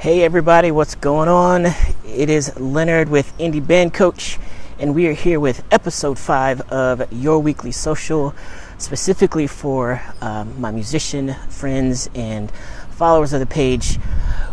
Hey everybody, what's going on? It is Leonard with Indie Band Coach, and we are here with episode 5 of Your Weekly Social, specifically for my musician friends and followers of the page.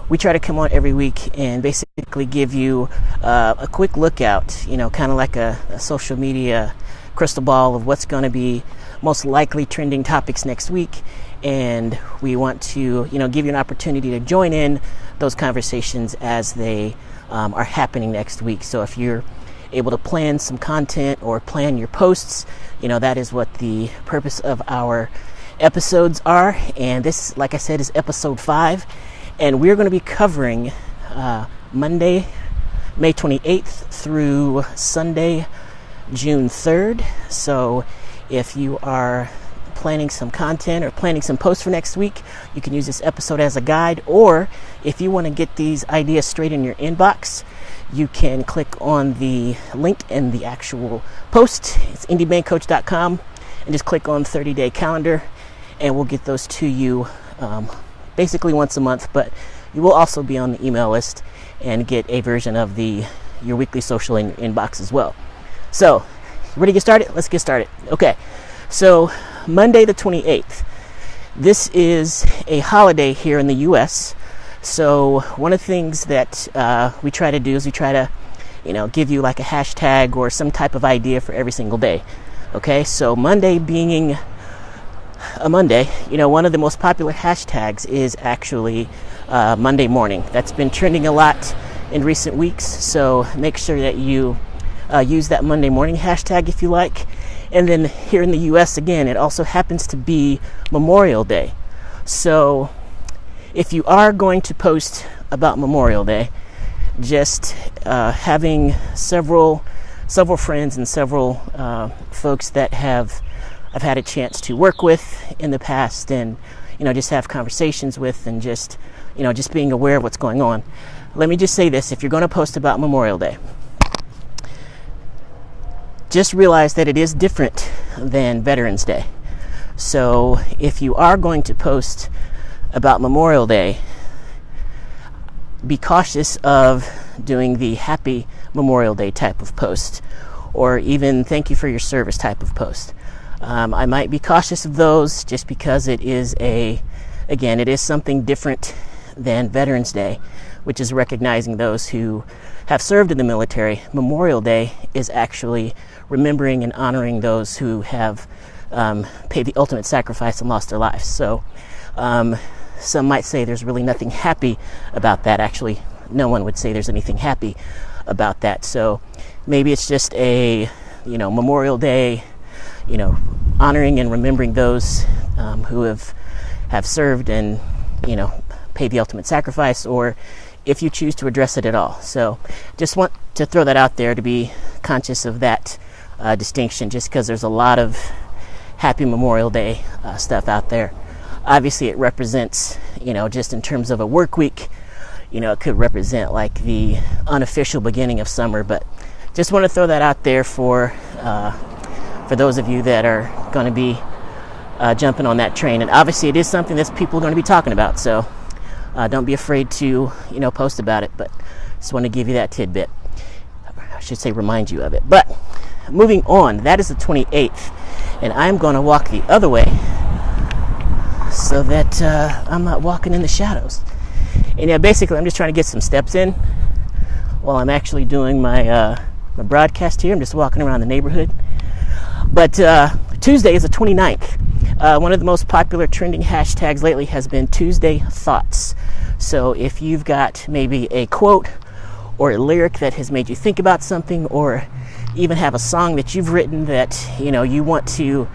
We try to come on every week and basically give you a quick lookout, kind of like a social media crystal ball of what's going to be most likely trending topics next week. And we want to, give you an opportunity to join in those conversations as they are happening next week. So if you're able to plan some content or plan your posts, that is what the purpose of our episodes are. And this, like I said, is episode 5. And we're going to be covering Monday, May 28th through Sunday, June 3rd. So if you are planning some content or planning some posts for next week, you can use this episode as a guide. Or if you want to get these ideas straight in your inbox, you can click on the link in the actual post. It's indiebandcoach.com, and just click on 30-day calendar, and we'll get those to you basically once a month. But you will also be on the email list and get a version of your weekly social in your inbox as well. So, ready to get started? Let's get started. Okay, so Monday the 28th. This is a holiday here in the U.S. So one of the things that we try to do is we try to, give you like a hashtag or some type of idea for every single day. Okay, so Monday being a Monday, one of the most popular hashtags is actually Monday morning. That's been trending a lot in recent weeks. So make sure that you use that Monday morning hashtag if you like. And then here in the U.S., again, it also happens to be Memorial Day. So if you are going to post about Memorial Day, just having several friends and several folks that I've had a chance to work with in the past, and just have conversations with, and just being aware of what's going on. Let me just say this: if you're going to post about Memorial Day, just realize that it is different than Veterans Day. So if you are going to post about Memorial Day, be cautious of doing the Happy Memorial Day type of post, or even thank you for your service type of post. I might be cautious of those just because it is something different than Veterans Day, which is recognizing those who have served in the military. Memorial Day is actually remembering and honoring those who have paid the ultimate sacrifice and lost their lives. So some might say there's really nothing happy about that. Actually, no one would say there's anything happy about that. So maybe it's just a Memorial Day, honoring and remembering those who have served and paid the ultimate sacrifice, or if you choose to address it at all. So just want to throw that out there to be conscious of that distinction, just because there's a lot of Happy Memorial Day stuff out there. Obviously it represents, just in terms of a work week, it could represent like the unofficial beginning of summer. But just want to throw that out there for those of you that are going to be jumping on that train. And obviously it is something that people are going to be talking about, so don't be afraid to post about it. But just want to give you that tidbit. I should say remind you of it. But moving on, that is the 28th, and I'm going to walk the other way so that I'm not walking in the shadows. And basically I'm just trying to get some steps in while I'm actually doing my broadcast here. I'm just walking around the neighborhood. But Tuesday is the 29th. One of the most popular trending hashtags lately has been Tuesday Thoughts. So if you've got maybe a quote or a lyric that has made you think about something, or even have a song that you've written that you want to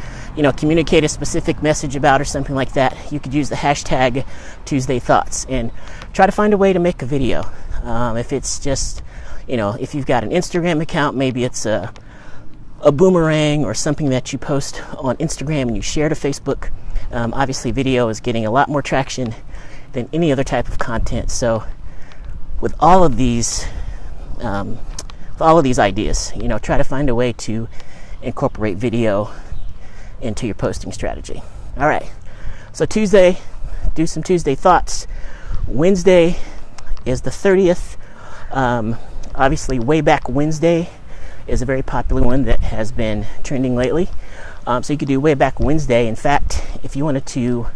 communicate a specific message about or something like that, you could use the hashtag Tuesday Thoughts and try to find a way to make a video. If it's just if you've got an Instagram account, maybe it's a boomerang or something that you post on Instagram and you share to Facebook. Obviously video is getting a lot more traction than any other type of content. So with all of these ideas, try to find a way to incorporate video into your posting strategy. All right, so Tuesday, do some Tuesday thoughts. Wednesday is the 30th. Obviously, Way Back Wednesday is a very popular one that has been trending lately. So you could do Way Back Wednesday. In fact, if you wanted to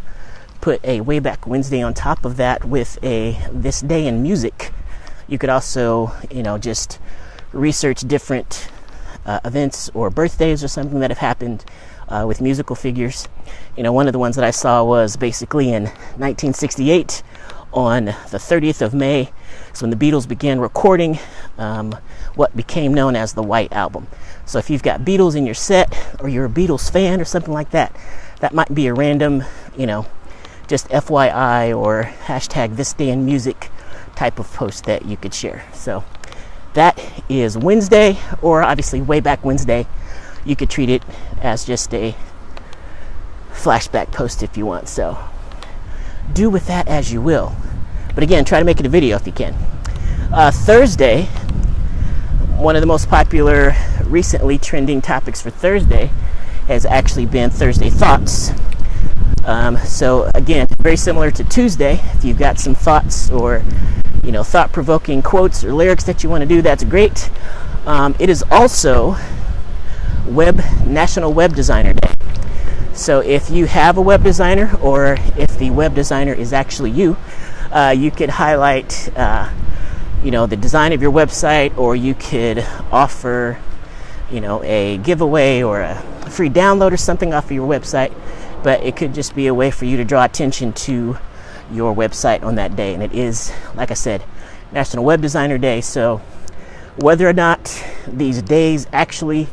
put a Way Back Wednesday on top of that with a This Day in Music, you could also, just research different events or birthdays or something that have happened with musical figures. One of the ones that I saw was basically in 1968 on the 30th of May. So when the Beatles began recording what became known as the White Album. So if you've got Beatles in your set, or you're a Beatles fan or something like that, that might be a random, just FYI or hashtag This Day in Music type of post that you could share. So that is Wednesday, or obviously Way Back Wednesday. You could treat it as just a flashback post if you want. So do with that as you will. But again, try to make it a video if you can. Thursday, one of the most popular recently trending topics for Thursday has actually been Thursday Thoughts. So again, very similar to Tuesday. If you've got some thoughts or thought-provoking quotes or lyrics that you want to do, that's great. It is also National Web Designer Day. So if you have a web designer, or if the web designer is actually you, you could highlight the design of your website, or you could offer a giveaway or a free download or something off of your website. But it could just be a way for you to draw attention to your website on that day. And it is, like I said, National Web Designer Day. So whether or not these days actually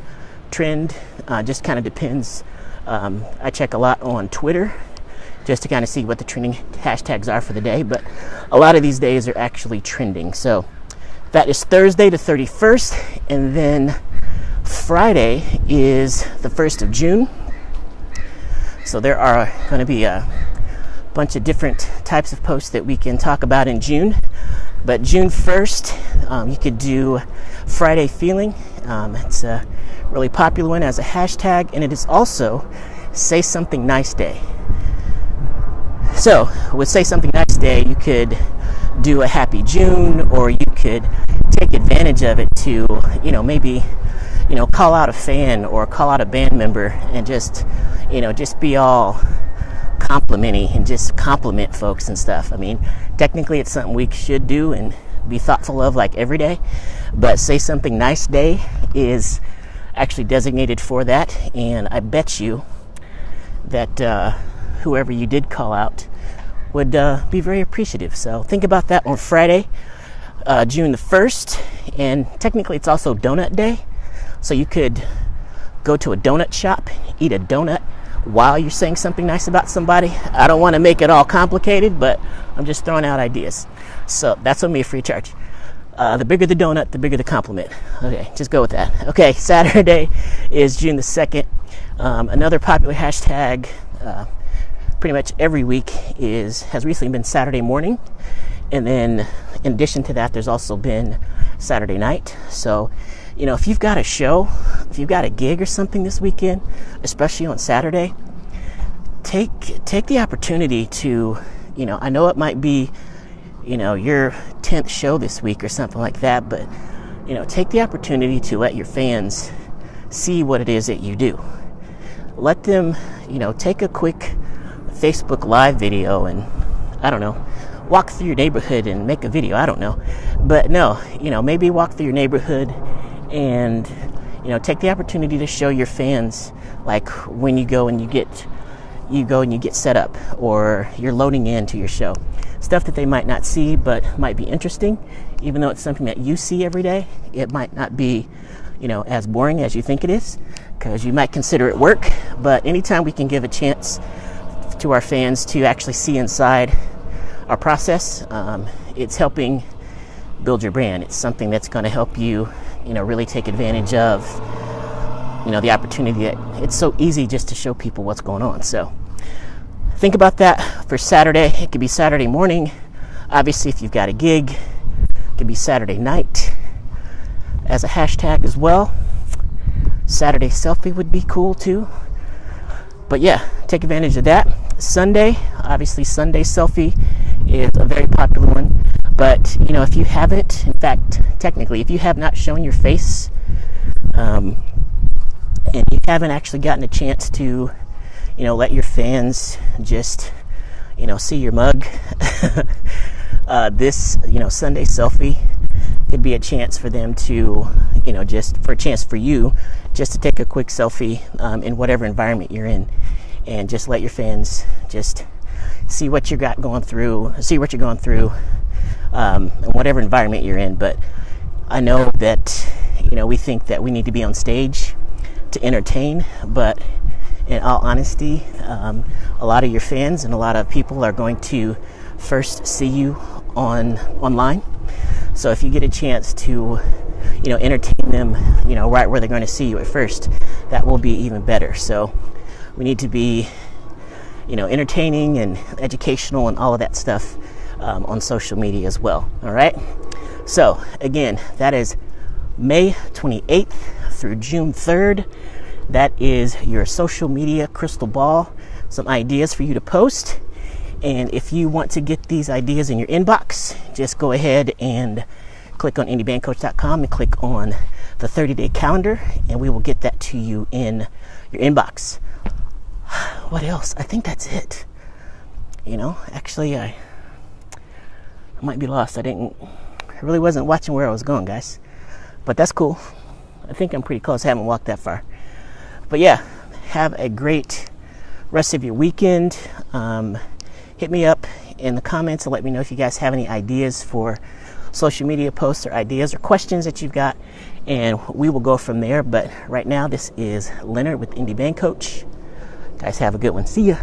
trend just kind of depends. I check a lot on Twitter just to kind of see what the trending hashtags are for the day, but a lot of these days are actually trending. So that is Thursday the 31st, and then Friday is the 1st of June. So there are going to be a bunch of different types of posts that we can talk about in June. But June 1st, you could do Friday Feeling. It's a really popular one as a hashtag, and it is also Say Something Nice Day. So with Say Something Nice Day, you could do a Happy June, or you could take advantage of it to, maybe, call out a fan or call out a band member and just be all complimenty and just compliment folks and stuff. I mean, technically it's something we should do and be thoughtful of like every day, but Say Something Nice Day is actually designated for that, and I bet you that whoever you did call out would be very appreciative. So think about that on Friday, June the 1st, and technically it's also Donut Day, so you could go to a donut shop, eat a donut while you're saying something nice about somebody. I don't want to make it all complicated, but I'm just throwing out ideas. So that's on me, free charge. The bigger the donut, the bigger the compliment. Okay, just go with that. Okay, Saturday is June the 2nd. Another popular hashtag pretty much every week has recently been Saturday morning. And then in addition to that, there's also been Saturday night. So, if you've got a show, if you've got a gig or something this weekend, especially on Saturday, take the opportunity to, I know it might be, your 10th show this week or something like that, but, take the opportunity to let your fans see what it is that you do. Let them, take a quick Facebook Live video and, I don't know, walk through your neighborhood and make a video. I don't know. But no, maybe walk through your neighborhood and, take the opportunity to show your fans, like when you go and you get set up, or you're loading into your show. Stuff that they might not see but might be interesting. Even though it's something that you see every day, it might not be, as boring as you think it is, because you might consider it work. But anytime we can give a chance to our fans to actually see inside our process, it's helping build your brand. It's something that's going to help you, really take advantage of, the opportunity that it's so easy just to show people what's going on. So think about that for Saturday. It could be Saturday morning. Obviously, if you've got a gig, it could be Saturday night as a hashtag as well. Saturday selfie would be cool too. But yeah, take advantage of that. Sunday, obviously Sunday selfie is a very popular one. But, if you haven't, in fact, technically, if you have not shown your face, and you haven't actually gotten a chance to, let your fans just, see your mug, this, Sunday selfie could be a chance for them to, just for a chance for you just to take a quick selfie in whatever environment you're in, and just let your fans just see what you're going through, in whatever environment you're in. But I know that, we think that we need to be on stage to entertain, but in all honesty, a lot of your fans and a lot of people are going to first see you online. So if you get a chance to, entertain them, right where they're going to see you at first, that will be even better. So we need to be, entertaining and educational and all of that stuff on social media as well. All right. So again, that is May 28th through June 3rd. That is your social media crystal ball. Some ideas for you to post. And if you want to get these ideas in your inbox, just go ahead and click on indiebandcoach.com and click on the 30-day calendar, and we will get that to you in your inbox. What else? I think that's it. Actually, I might be lost. I really wasn't watching where I was going, guys. But that's cool. I think I'm pretty close. I haven't walked that far. But yeah, have a great rest of your weekend. Hit me up in the comments and let me know if you guys have any ideas for social media posts or ideas or questions that you've got, and we will go from there. But right now, this is Leonard with Indie Band Coach. Guys, have a good one. See ya.